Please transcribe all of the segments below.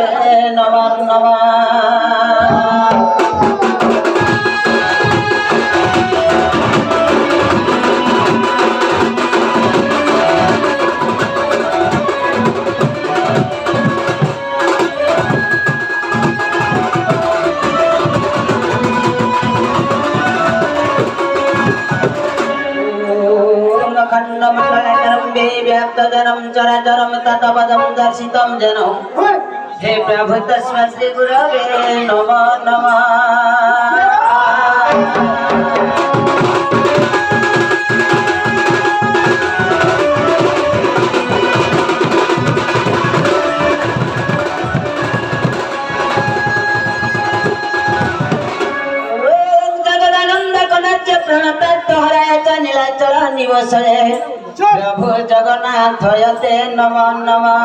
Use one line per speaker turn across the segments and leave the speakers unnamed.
গুরবে নমঃ নমঃ। व्याप्तजनम चराचरम तत्पदम दर्शितम जनो हे प्रभु तस्मै श्री गुरवे नमः नमः। निवसरे प्रभु जगन्नाथ यते नमः नमः।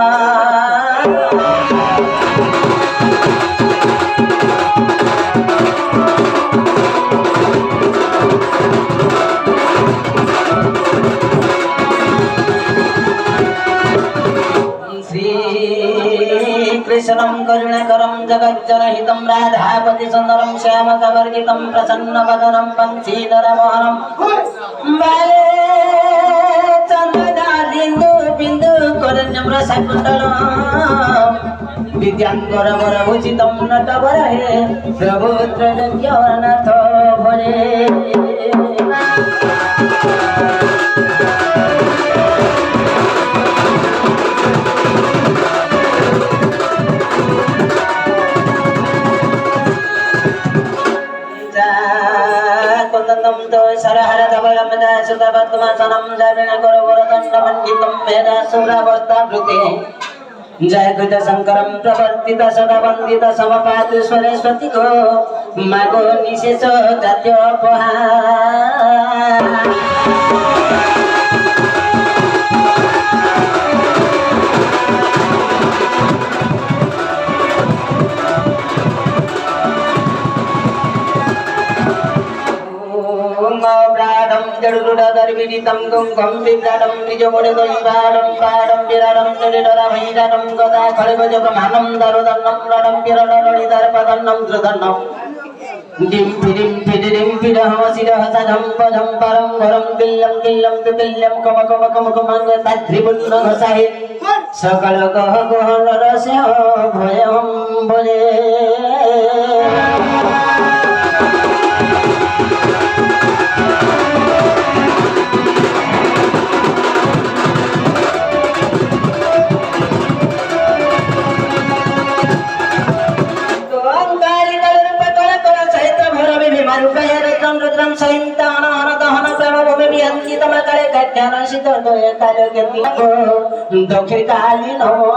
श्री कृष्णं करुणाकरं जगज्जनहितं राधापति सुन्दरं श्यामकवर्जितं प्रसन्नवदनं वंशीधरमोहनं बाले चन्द्रदादिन्दु बिन्दु करण्यं रसकुण्डलं विद्याङ्गरवरभूषितं नटवरहे प्रभु त्रैलोक्यनाथ भजे। सरहर धवलम सुतपद्मसनं जविन गुरुवरदण्डमण्डितं वेदासुरावस्थावृते जय कृत शंकरं प्रवर्तित सदा वन्दित समपात स्वरेश्वती गो मागो निशेष जात्योपहार। जडुरुडदर्विदितं कुङ्कं विद्राडं निजमुनिदैवाडं पाडं विराडं निरिडरभैराडं गदा खड्गजगमानं दरुदन्नं रडं विरडरणिदर्पदन्नं धृदन्नं डिं फिडिं फिडहमशिरः सजं परं घरं किल्लं किल्लं पिपिल्लं कमकमकमकमङ्ग तद्रिपुण्णघसाहि सकल गह गहनरस्य भयं भजे। रुद्रं सहितानान दहन प्रेमभूमि विहन्तितमकरे कट्यानशितोदय कालगति दक्षिणकाली नमो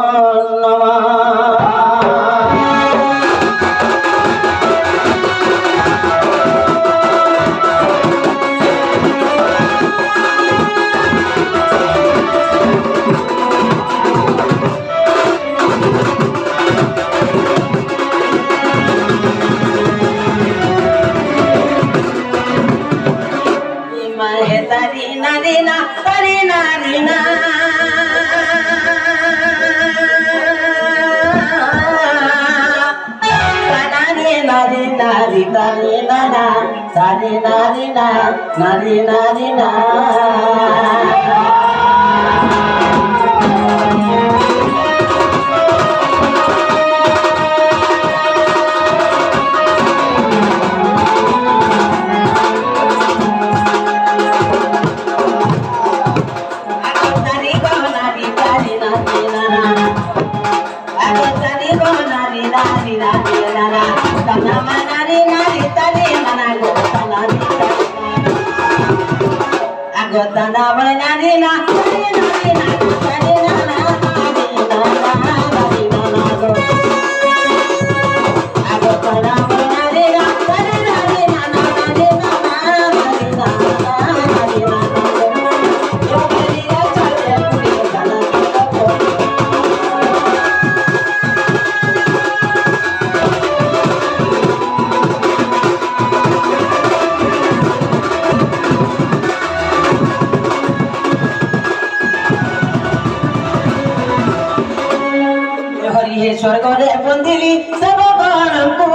नमः। ସ୍ୱର୍ଗରେ ବନ୍ଦିଲି ସେବକମାନଙ୍କୁ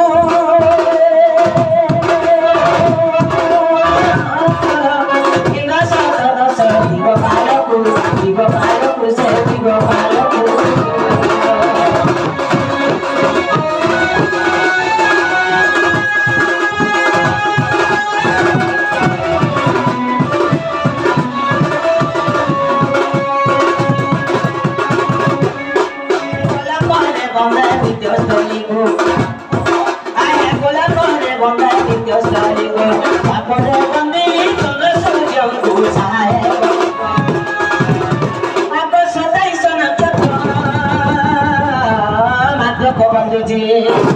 Bye.